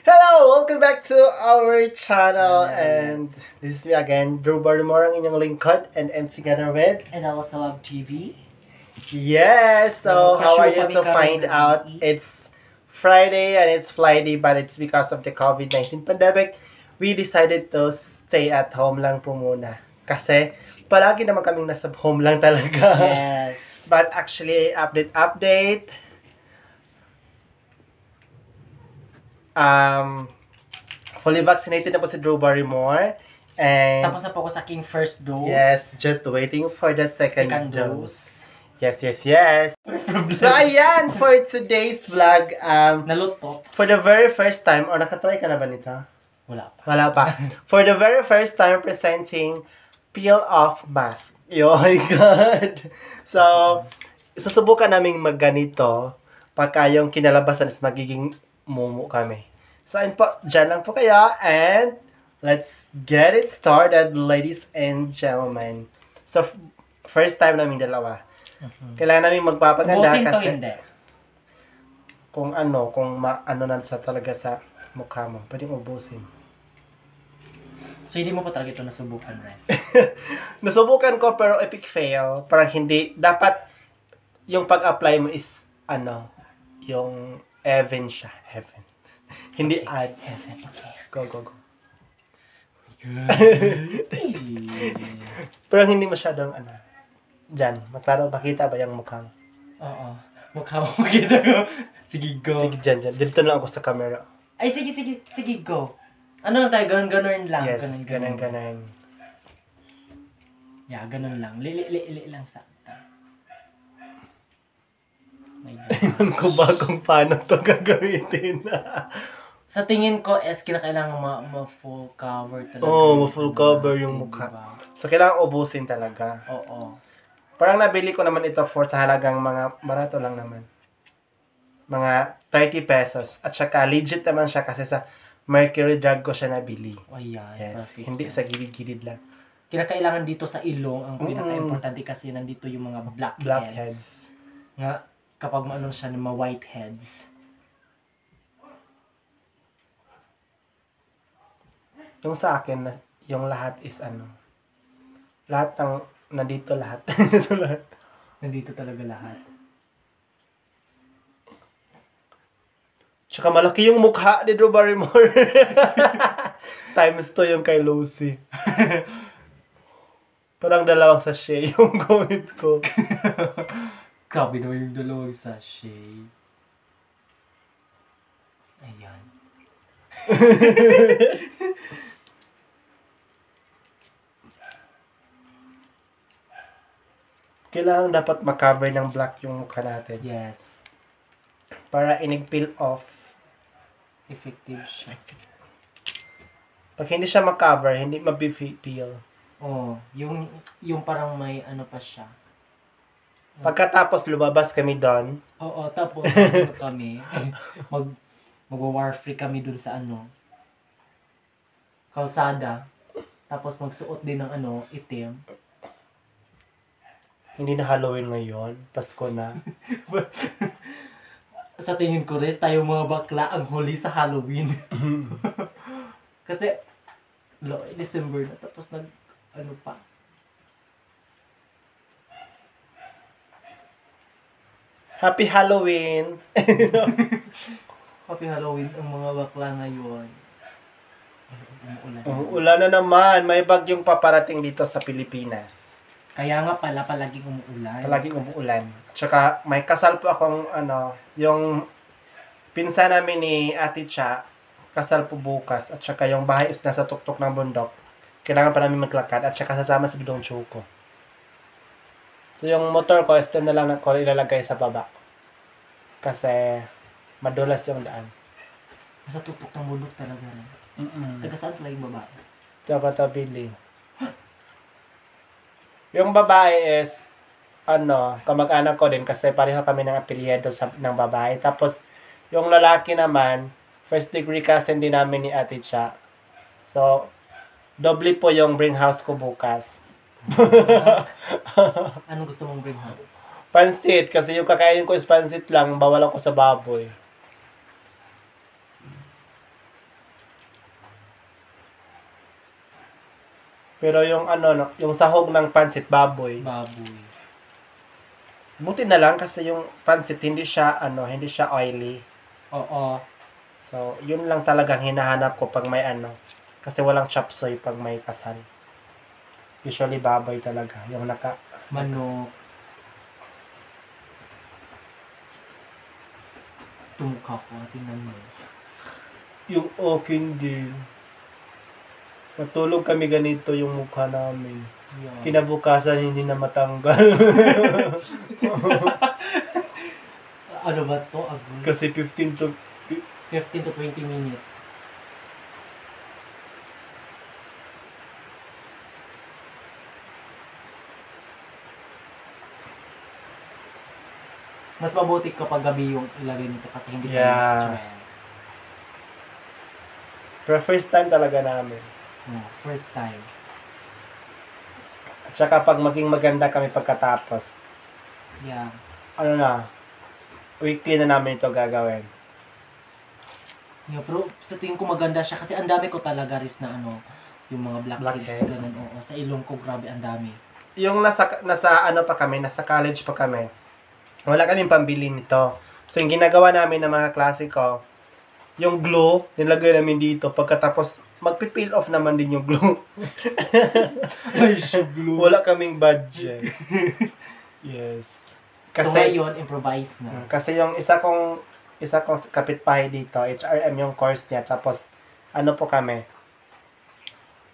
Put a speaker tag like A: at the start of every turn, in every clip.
A: Hello! Welcome back to our channel, and this is me again, Drew Barrymore, ang inyong lingkod, and I'm together with...
B: And I also love TV.
A: Yes! So, how are you to find out? It's Friday, and it's Friday, but it's because of the COVID-19 pandemic. We decided to stay at home lang po muna. Kasi, palagi naman kaming nasa home lang talaga.
B: Yes.
A: But actually, update. Fully vaccinated na po si Drew Barrymore. And
B: tapos na po ako sa aking first dose.
A: yes, just waiting for the second dose. Yes. So, ayan, for today's vlog,
B: Naluto.
A: for the very first time, or nakatry ka na ba nito?
B: Wala
A: Pa.
B: pa.
A: For the very first time, presenting peel-off mask. Oh my God! So, susubukan naming magganito pagka yung kinalabasan is magiging mumu kami. So, ayun po, dyan lang po kayo, and let's get it started, ladies and gentlemen. So, first time namin dalawa. Kailangan namin magpapaganda
B: Ubusin
A: kasi
B: to hindi.
A: kung ano na sa talaga sa mukha mo, pwedeng ubusin.
B: So, hindi mo pa talaga ito nasubukan, Res?
A: Nasubukan ko pero epic fail. Parang hindi, dapat yung pag-apply mo is, yung even siya. Even. Hindi
B: Okay.
A: add.
B: Heaven, okay.
A: Go. Pero hindi masyadong, dyan. Maklaro, makita ba yung mukha mo?
B: Oo. Mukha mo makita ko. Sige, go.
A: Sige, dyan. Dito lang ako sa camera.
B: Ay, sige, go. Ano lang tayo, ganun lang.
A: Yes,
B: Ganun.
A: ganun.
B: Yeah, ganun lang. Lili lang sa...
A: Ewan ko ba kung paano to gagamitin.
B: Sa tingin ko, kinakailangan ma-full cover talaga.
A: Oo, ma-full cover yung mukha.
B: Diba?
A: So, kailangan ubusin talaga.
B: Oo.
A: Parang nabili ko naman ito for sa halagang mga barato lang naman. Mga 30 pesos. At saka legit naman siya kasi sa Mercury Drug ko siya nabili.
B: Oh, yeah.
A: Yes,
B: Perfect.
A: hindi sa gilid-gilid lang.
B: Kinakailangan dito sa ilong, ang pinaka-importante kasi nandito yung mga blackheads. Nga, kapag maano siya ng mga whiteheads.
A: Yung sa akin, yung lahat is lahat ng, nandito lahat.
B: Nandito talaga lahat.
A: Tsaka malaki yung mukha ni Drew Barrymore. Times 2 yung kay Lucy. Parang dalawang sachet yung gamit ko.
B: Grabe naman yung dalawang sachet. Ayan.
A: Kailangan dapat makover ng black yung mukha natin.
B: Yes.
A: Para inig-peel off.
B: Effective siya.
A: Pag hindi siya makover, hindi mabipeel.
B: Oh, yung parang may ano pa siya.
A: Pagkatapos lumabas kami doon.
B: Oo, tapos ano kami, mag-war free kami dun sa kalsada. Tapos magsuot din ng itim.
A: Hindi na Halloween ngayon. Pasko na.
B: Sa tingin ko rin, tayo mga bakla ang huli sa Halloween. Kasi, December na, tapos pa.
A: Happy Halloween!
B: Happy Halloween ang mga bakla ngayon. Umuulan.
A: Umuulan na naman. May bagyong paparating dito sa Pilipinas.
B: Kaya nga pala palaging umuulan.
A: Palaging umuulan. Tsaka may kasal po akong yung pinsan namin ni Ate Cha, kasal po bukas. At saka yung bahay is nasa tuktok ng bundok. Kailangan pa namin maglakad. At saka sasama si Bidong Chuko. So yung motor ko, is na lang ko ilalagay sa baba. Kasi madulas yung daan.
B: Nasa tuktok ng bundok talaga. Taga saan pala yung babae?
A: Taga Tabili. Yung babae is, kamag-anak ko din kasi pareho kami ng apelyido ng babae. Tapos, yung lalaki naman, first degree cousin din namin ni Ate Cha. So, doble po yung bring house ko bukas.
B: Anong gusto mong bring home?
A: Pansit, kasi yung kakainin ko is pansit lang, bawal ako sa baboy. Pero yung yung sahog ng pansit baboy.
B: Baboy.
A: Buti na lang kasi yung pansit hindi siya oily.
B: Oo.
A: So, yun lang talagang hinahanap ko pag may kasi walang chop suey pag may kasal. Usually baboy talaga, yung
B: Manok. Tumukha ko, tingnan mo.
A: yung akin din. Matulog kami ganito yung mukha namin.
B: Yeah.
A: Kinabukasan hindi na matanggal.
B: Ano ba to? Agul?
A: Kasi 15 to
B: 15 to 20 minutes. Mas mabuti kapag gabi yung ilagay nito kasi hindi ka stress.
A: Pero first time talaga namin.
B: First time.
A: At saka pag maging maganda kami pagkatapos,
B: Yeah.
A: weekly na namin ito gagawin.
B: Yeah, pero sa tingin ko maganda siya kasi ang dami ko talaga rin na yung mga blackheads. Ganun, oo. Sa ilong ko, grabe, ang dami.
A: Yung nasa college pa kami, wala kaming pambili nito. So, yung ginagawa namin ng mga klase ko, yung glue, nilagay namin dito. Pagkatapos, magpipeel off naman din yung glue.
B: Ay, glue.
A: Wala kaming budget. Yes.
B: So, ngayon, improvise na.
A: Kasi yung isa kong kapitbahay dito, HRM yung course niya. Tapos, po kami,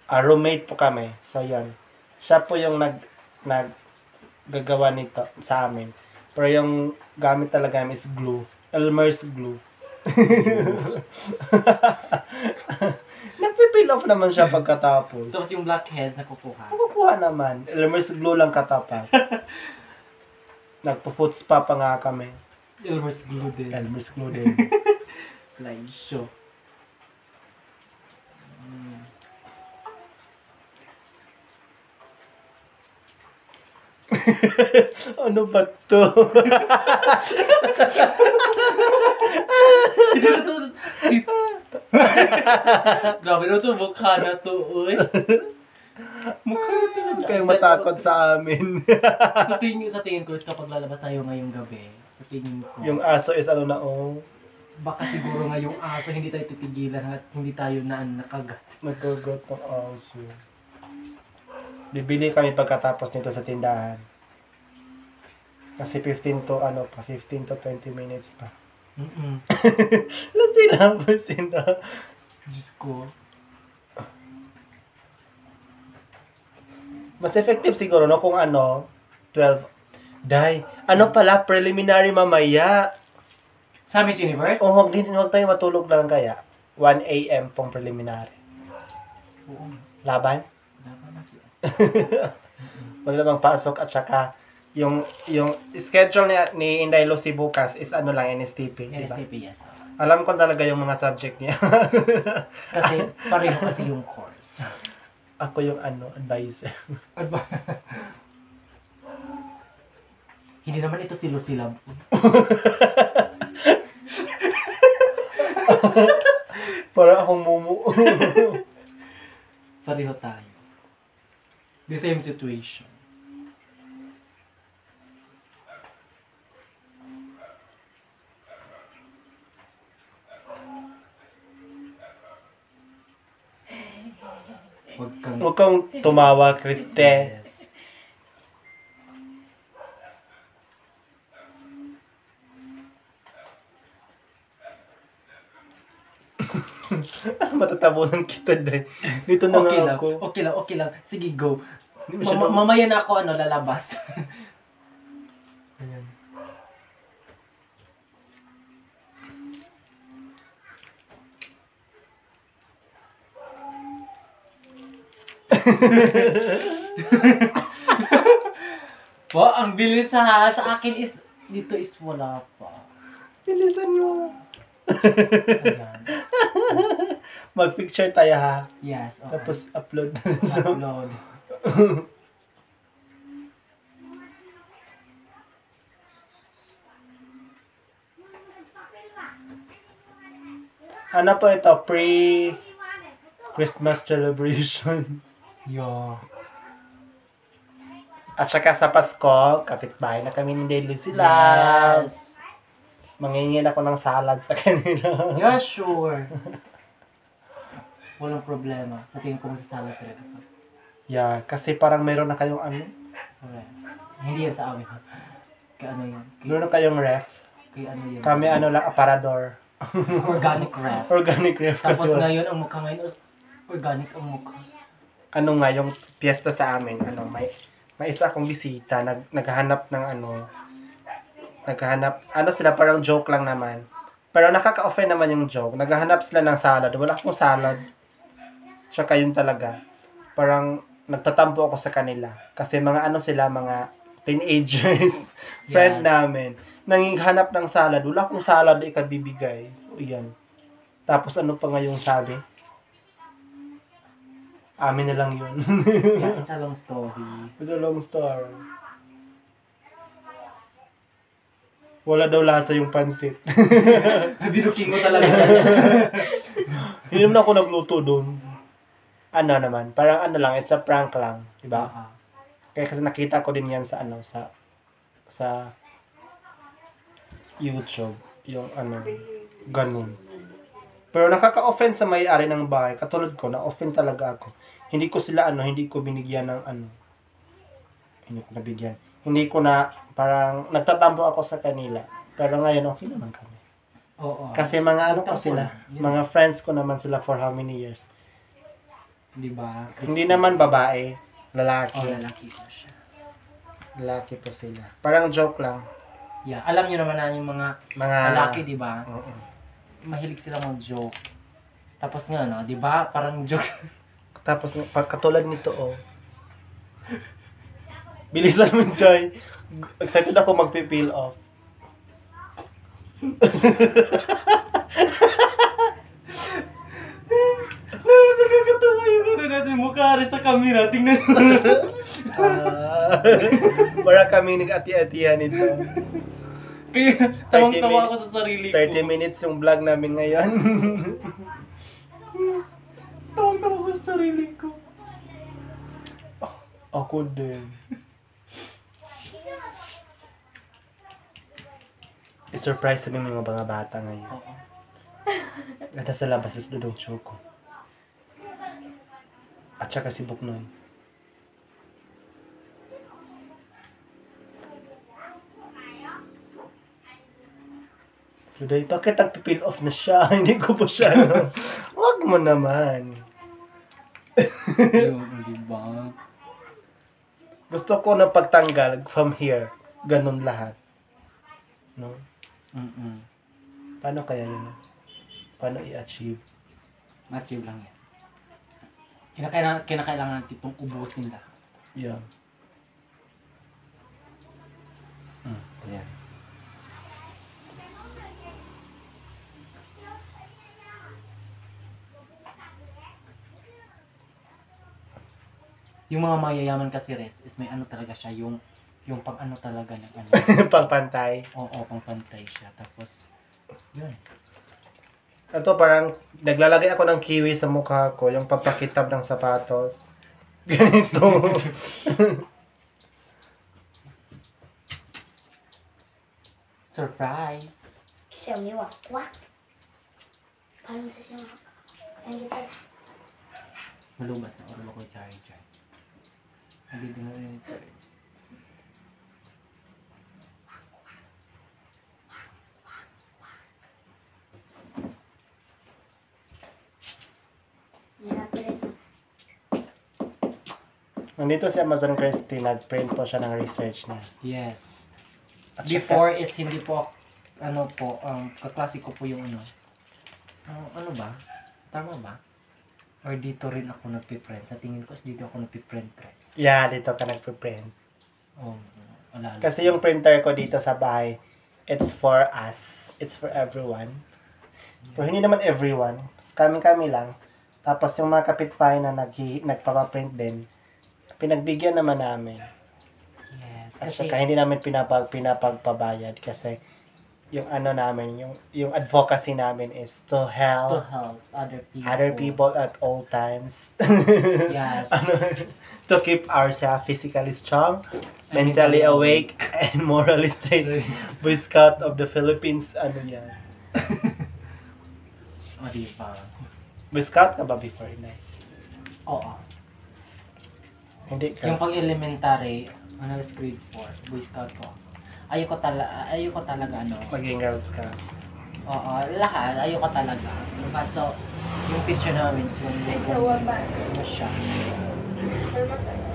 A: roommate po kami. So, yun. Siya po yung gagawa nito sa amin. Pero yung gamit talaga is glue. Elmer's glue. Nagpipeel off naman siya pagkatapos.
B: Tapos yung blackhead nakukuha.
A: Nakukuha naman. Elmer's glue lang katapat. Nagpo-foot spa pa nga kami.
B: Elmer's glue din.
A: Elmer's glue din.
B: Live show.
A: Ano ba to?
B: Hindi na to. Grabe na to. Mukha na to. Uy. Mukha na talaga.
A: Kayong matakot sa amin.
B: Sa tingin ko is kapag lalabas tayo ngayong gabi, sa tingin ko,
A: Yung aso is
B: baka siguro ngayong aso hindi tayo titigilan at hindi tayo nakagat.
A: nagagat ng aso. Bibili kami pagkatapos nito sa tindahan. Kasi 15 to 20 minutes pa. Lasin na.
B: Diyos ko.
A: Mas effective siguro kung 12. Dai, pala preliminary mamaya.
B: Sa Miss Universe?
A: Huwag tayo matulog lang kaya. 1 AM pong preliminary.
B: Oo.
A: Laban?
B: Laban na siya.
A: Wala namang pasok at saka yung schedule ni Inday Lucy bukas is NSTP, diba?
B: NSTP, yes.
A: Alam ko talaga yung mga subject niya.
B: Kasi pareho kasi yung course.
A: Ako yung advisor.
B: Hindi naman ito si Lucy Lab.
A: Para akong mumu.
B: Pareho tayo. The same situation.
A: Huwag kang tumawa, Kriste.
B: Yes.
A: Matatabunan kita din. Dito na
B: Okay
A: nga
B: lang.
A: ako.
B: Okay lang. Sige, go.
A: Hindi masyado-
B: Mamaya na ako lalabas.
A: Ayan.
B: Ang bilis sa akin is dito is wala pa.
A: Bilisan mo.
B: Ayan.
A: Mag-picture tayo ha.
B: Yes. Okay.
A: Tapos upload.
B: Upload.
A: Ano po ito? Pre-Christmas celebration.
B: Yo.
A: At saka sa Pasko, kapitbahay na kami ni Daily sila.
B: Yes.
A: Mangingin ako ng salad sa kanila.
B: Yeah, sure. Walang problema. Sa tingin ko masasala talaga pa.
A: Yeah, kasi parang meron na kayong ano?
B: Okay. Hindi yan sa amin. Kaya ano yan?
A: Meron na kayong ref.
B: Kaya ano yan?
A: Kami ano lang, aparador.
B: Organic ref.
A: Organic ref kasi.
B: Tapos ngayon, ang mukha ngayon, organic ang mukha.
A: Ano nga, yung piyesta sa amin, ano, may isa akong bisita, naghahanap ng ano sila, parang joke lang naman. Pero nakaka-offend naman yung joke. Naghahanap sila ng salad. Wala akong salad. Tsaka yun talaga. Parang nagtatampo ako sa kanila. Kasi mga ano sila, mga teenagers. Friend
B: Yes.
A: namin. Nanginghanap ng salad. Wala akong salad, ikabibigay. O yan. Tapos ano pa nga yung sabi? Amin na lang yun.
B: Yeah, it's a long story.
A: It's a long story. Wala daw lasa yung pansit.
B: Binuking mo talaga.
A: Hindi naman ako nagluto doon. Ano naman, parang ano lang, it's a prank lang, di ba? Kaya kasi nakita ko din yan sa ano, sa YouTube, yung ano, ganun. Pero nakaka-offend sa may-ari ng bahay. Katulad ko, na-offend talaga ako. Hindi ko binigyan ng ano. Hindi ko nabigyan. Hindi ko na, parang, nagtatampo ako sa kanila. Pero ngayon, okay naman kami.
B: Oo.
A: Kasi mga ano ko
B: Nagtampo
A: sila,
B: lang. Yun.
A: mga friends ko naman sila for how many years.
B: Di ba?
A: Hindi naman babae, lalaki.
B: Oh, lalaki ko siya.
A: Lalaki po sila. Parang joke lang.
B: Yeah, alam niyo naman na yung mga
A: Mga,
B: lalaki, di ba?
A: Oo.
B: Mahilig sila mag-joke. Tapos nga, no, di ba? Parang joke.
A: Tapos, katulad nito, oh. Bilisan mo, Joy. Excited ako magpipeel off.
B: Nakakatawa yung ano natin, mukha rin sa camera. Tingnan mo.
A: Para kami nag-ati-atihan nito.
B: Kaya, tawang-tawa ako sa sarili ko.
A: 30 minutes yung vlog namin ngayon.
B: Tawang-tawa ako sa sarili ko.
A: Ako din. I-surprise namin mga bata ngayon.
B: Oo.
A: Ganda sa labas, is Dudong Choco. At saka si Buknoy. Today, bakit nagpipil off na siya? Hindi ko po siya, no? Huwag mo naman.
B: Yung, di ba?
A: Gusto ko na pagtanggal from here. Ganun lahat. No? Paano kaya yun? Paano i-achieve?
B: Ma-achieve lang yan. Kinakailangan natin itong ubusin lahat.
A: Yeah. Ayan.
B: Yung mga mayayaman kasi res is may ano talaga siya, yung pang ano talaga ng ano.
A: Pangpantay.
B: Oo, pang pantay siya. Tapos, yun.
A: Ito parang naglalagay ako ng kiwi sa mukha ko, yung papakitab ng sapatos. Ganito.
B: Surprise!
C: 小米网哇，parang sa siya ang kita.
B: Malubat na oras ako i-charge. Hindi din na rin ito.
A: Nandito si Amazon Christie, nag-print po siya ng research niya.
B: Yes.
A: At
B: Before is hindi po, ano po, kaklase ko po yung ano. Ano ba? Tama ba? Or dito rin ako nagpiprint. Sa tingin ko is dito ako nagpiprint.
A: Yeah, dito ka nagpe-print.
B: Oh, alala.
A: Kasi yung printer ko dito sa bahay, it's for us. It's for everyone. Pero hindi naman everyone. Kami-kami lang. Tapos yung mga kapitbahay na nagpapaprint din, pinagbigyan naman namin.
B: Yes.
A: At
B: Kasi,
A: saka hindi namin pinapagpabayad kasi yung ano namin, yung advocacy namin is to
B: To
A: help
B: help
A: other people at all times.
B: Yes.
A: To keep ourselves physically strong, mentally awake, and morally straight. Boy Scout of the Philippines, ano yan?
B: O, diba?
A: Boy Scout ka ba before, Inay?
B: Oo.
A: Hindi
B: Yung
A: kasi.
B: pag-elementary, when I was grade 4, Boy Scout ko. Ayoko talaga, ano.
A: Maging Girl Scout.
B: Oo, lahat. Ayoko talaga. Kaso, yung teacher namin, so,
C: Ay, sawa ba?
B: ano siya.
C: Pero masaya.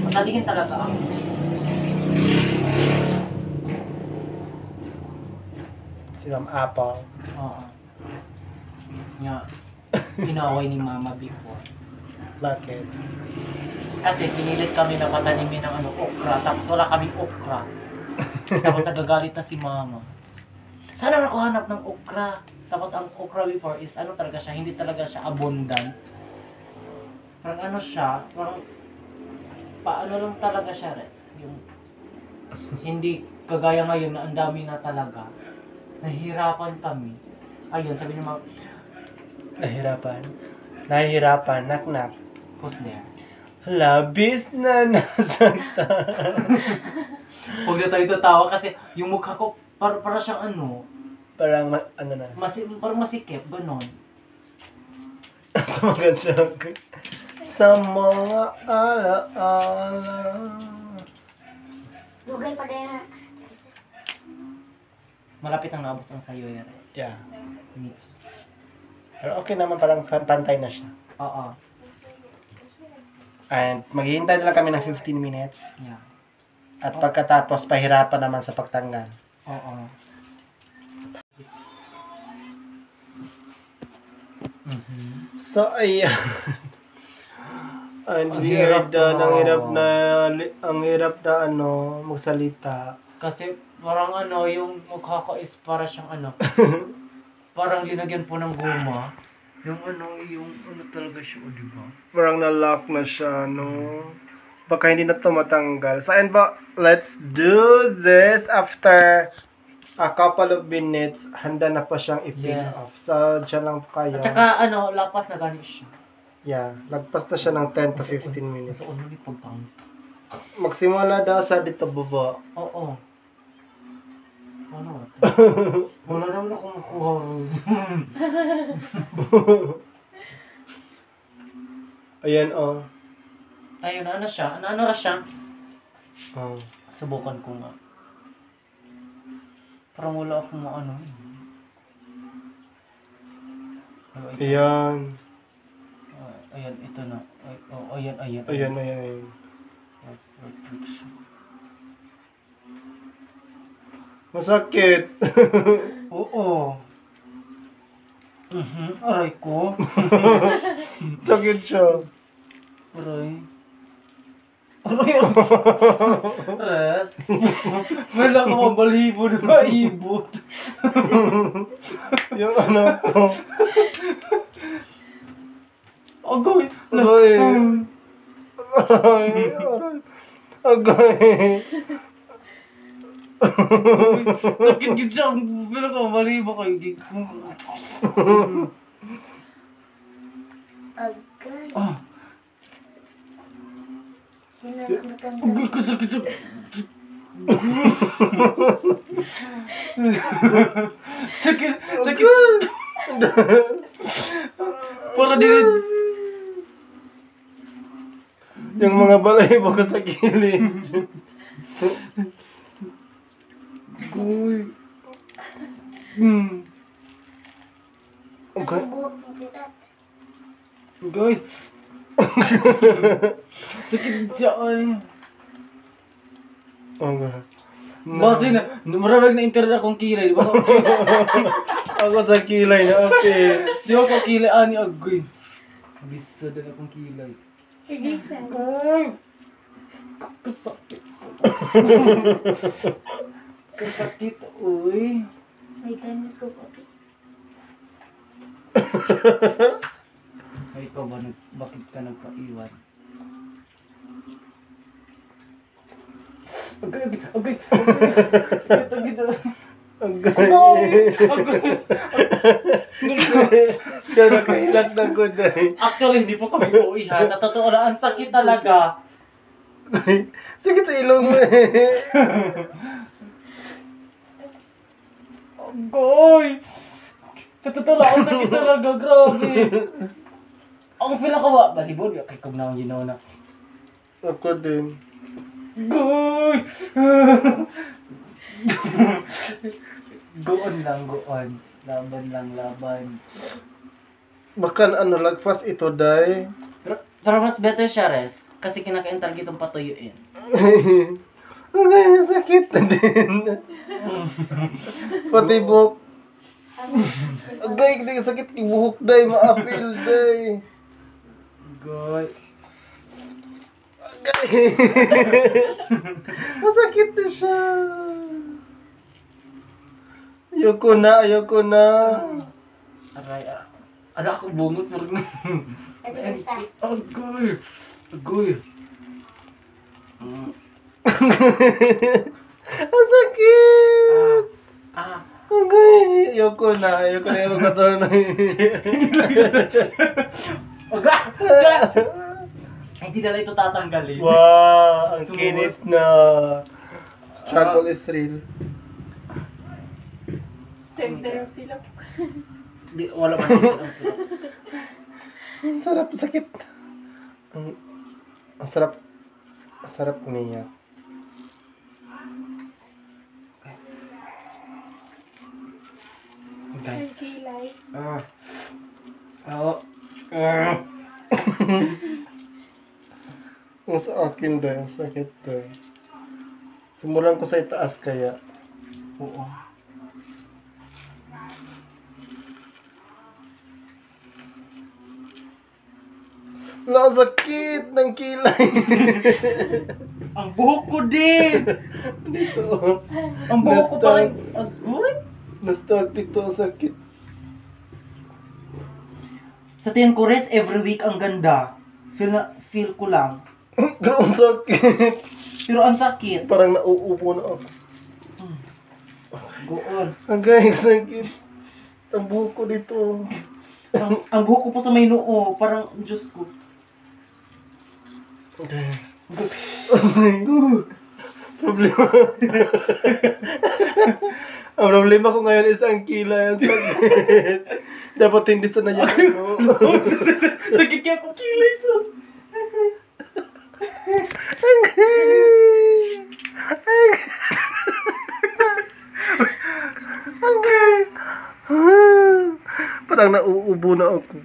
B: Masalihin talaga ako.
A: Si Ma'am Apple.
B: Oo. Nga, inaway ni Mama before.
A: Bakit?
B: Kasi pinilit kami na patanimin ng ano, okra, tapos wala kaming okra. Tapos nagagalit na si Mama. Saan naman ako hanap ng okra? Tapos ang okra before is ano talaga siya, hindi talaga siya abundant. Parang ano siya, parang paano lang talaga siya, Res. Yung hindi kagaya ngayon na ang dami na talaga. Nahihirapan kami. Ayun, sabi ni Mama,
A: Nahihirapan. Knock.
B: who's there?
A: Labis na nasakta.
B: Huwag na tayo tatawa kasi yung mukha ko para siyang ano,
A: Parang, ano na.
B: parang masikip, ganon.
A: Sumagat siya. Sa mga alaala.
C: Dugay pa din na.
B: Malapit ang naabot ang sayo yung res.
A: Yeah.
B: Mitsu.
A: Pero okay naman, parang pantay na siya.
B: Oo.
A: And maghihintay na lang kami ng 15 minutes.
B: Yeah.
A: At pagkatapos, pahirapan naman sa pagtanggal.
B: Oo. Mhm.
A: So, ayan. Ang
B: Ang
A: hirap
B: hirap
A: na,
B: na.
A: ang hirap na, ano, magsalita.
B: Kasi parang ano, yung mukha ko is para siyang ano, parang linagyan po ng guma. Yung ano talaga siya, o diba?
A: Parang na-lock na siya, no? Baka hindi na ito matanggal. So, and ba, let's do this after a couple of minutes. Handa na pa siyang i-peel
B: Yes.
A: off. So, dyan lang po kayo.
B: At saka ano, lapas na ganit siya.
A: Yeah, lagpas na siya ng 10 to 15 minutes.
B: Sa ulo ni pagpang.
A: Magsimula daw sa dito baba.
B: Oo. Ano? Wala naman akong makuha.
A: Ayan, oh.
B: Ayun, ano siya? Ano ra siya?
A: Oh.
B: Subukan ko nga. Parang wala akong maano.
A: Ayan.
B: Ayan, ito na. Ayan.
A: Ayan.
B: Reflection.
A: Masakit.
B: Oo. Aray ko.
A: Sakit siya.
B: Aray. Res. Wala ka mabalibo na maibot.
A: Yung ano ko.
B: Agoy.
A: Aray. Agay.
B: Sakit gid siya. Wala ka mabalibo kayo.
C: Agay.
B: Ah.
C: Kinakatanggal.
B: Agoy ko sakit. Sakit. Para din.
A: Yung mga balahibo ko sa gilid.
B: Agoy.
A: Okay.
C: Buhok ni Tita.
B: Agoy. Sakit siya ay.
A: Okay.
B: Basi na, maraming na-internet akong kilay. Di ba ako
A: Ako sa kilay na okay.
B: Di ba ako kilay ani agoy. Bisa din akong kilay.
C: Sige, sir.
B: Ay! Kasakit. Kasakit, uy.
C: May ganit ko po.
B: Ay, ikaw ba, bakit ka nagpaiwan? Okay.
A: Ang gay. Diyan nakahilak na ko dahil.
B: Actually, hindi po kami uuwi ha. Sa totoo lang, ang sakit talaga.
A: Sakit sa ilong mo
B: Agoy! Sa totoo lang, ang sakit talaga. Grabe. Ang feel ako ba? Balibol, kay kog na ang ginawa na.
A: Ako din.
B: Goy! Goon lang, goon. Laban lang, laban.
A: Baka lagpas ito, day.
B: Pero mas better siya, Res. Kasi kinakaintal kitong patuyuin.
A: Ang sakit na din. Pati buhok. Agay, hindi sakit yung buhok, day. Maapil, day.
B: Goy.
A: Agay. Masakit na siya. Ayoko na.
B: Aray, ala akong bungot.
C: Ito basta.
B: Agoy.
A: Ang sakit.
B: Ah.
A: Agay. Ayoko na yung magkataon.
B: Aga! Ay, di na lang ito tatanggalin.
A: Wow, ang kinis na. Struggle is real.
C: Therapy lang.
B: Di, wala man.
A: Ang sarap, sakit. Ang sarap umiyak.
B: Okay.
C: Ang kilay.
A: Ang sa akin din, ang sakit din. Simulan ko sa itaas kaya.
B: Oo.
A: Wala, ang sakit ng kilay.
B: Ang buhok ko din!
A: Dito.
B: Ang buhok ko parang... Agoy!
A: Na-stuck dito, ang sakit.
B: Sa tingin ko, Res, every week ang ganda. Feel ko lang.
A: Pero ang sakit.
B: Pero ang sakit.
A: Parang nauupo na ako.
B: Goon.
A: Ang guys, sakit. Ang buhok ko dito.
B: Ang buhok ko po sa may noo. Parang, Diyos ko.
A: Problema. Ang problema ko ngayon is ang kilay. Ang sakit. Dapat hindi sana yung
B: Sakit kaya ko kilay sa...
A: Parang nauubo na ako.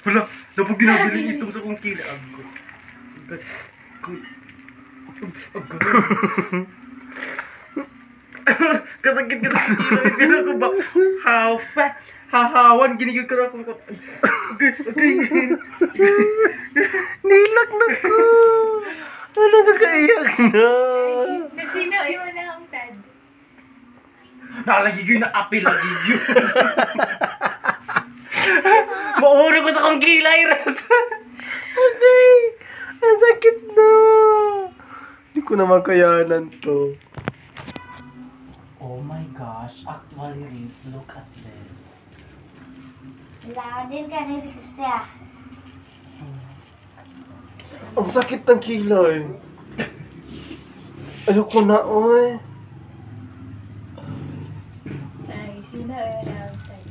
B: Wala, napag ginabili itong sa kong kilay. Kasakit ka sa kilay. Pero ako ba? Hahawan. Ginigil ka na ako. Okay.
A: Nilak na ko. Ano nakaiyak na?
C: Nagsinaw, iwan na ang tad.
B: Nalagi ko yung na-apil lagi yun. Mauro ko sa kong kilay, Res.
A: Okay. Ang sakit na. Hindi ko na makayanan to.
B: Oh my gosh. Actually, Riz, look at this.
C: Wala din ka na gusto ah.
A: Ang sakit ng kilay. Ayoko na, oy.
C: Ay, sino iwan na ang tad.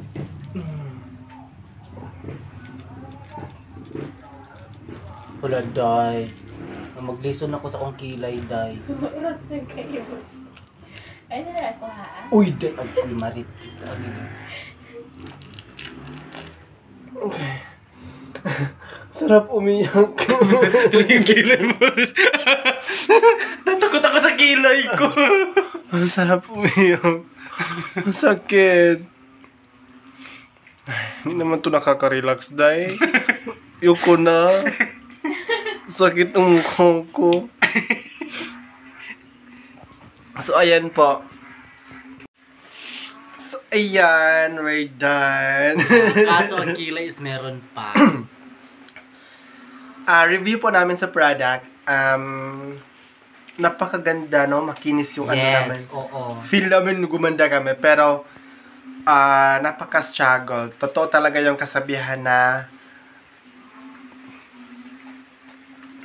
B: Wala, day. Maglison ako sa kong kilay, day.
C: Ano na ako ha?
B: Uy, day. Ay, maritis.
A: Okay. Sarap umiyak.
B: Yung kilay mo, Riz. Natakot ako sa kilay ko.
A: Ang sarap umiyak. Ang sakit. Ay, hindi naman to nakaka-relax, day. Ayoko na. Sakit ng mukha ko. So, ayan po. So, ayan. We're done.
B: Kaso ang kilay is meron pa.
A: Review po namin sa product. napakaganda, no? Makinis yung ano namin.
B: Yes, oo.
A: Feel namin gumanda kami, pero napaka-struggle. Totoo talaga yung kasabihan na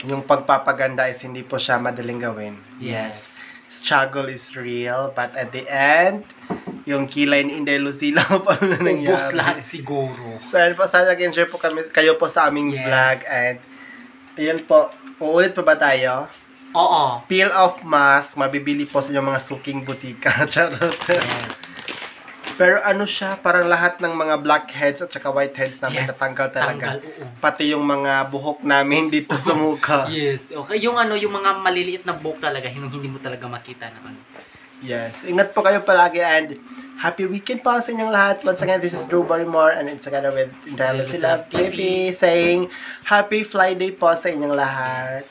A: yung pagpapaganda is hindi po siya madaling gawin.
B: Yes.
A: Struggle is real, but at the end, yung kilay ni Inday Lucila pa na nangyari.
B: Ubus lahat siguro.
A: So, ayun po, sana nag-enjoy po kayo po sa aming
B: Yes.
A: vlog. And, ayun po, uulit pa ba tayo?
B: Oo.
A: Peel off mask, mabibili po sa inyong mga suking butika. Charot.
B: Yes.
A: Pero ano siya, parang lahat ng mga blackheads at saka whiteheads namin
B: Yes,
A: natanggal talaga.
B: tanggal, oo.
A: Pati yung mga buhok namin dito sa mukha.
B: Yes. Okay, yung mga maliliit na buhok talaga, hindi mo talaga makita na ano.
A: Yes. Ingat po kayo palagi and happy weekend po sa inyong lahat. Once again, this is Drew Barrymore and it's together with Inday Lucila TV saying Happy Friday po sa inyong lahat.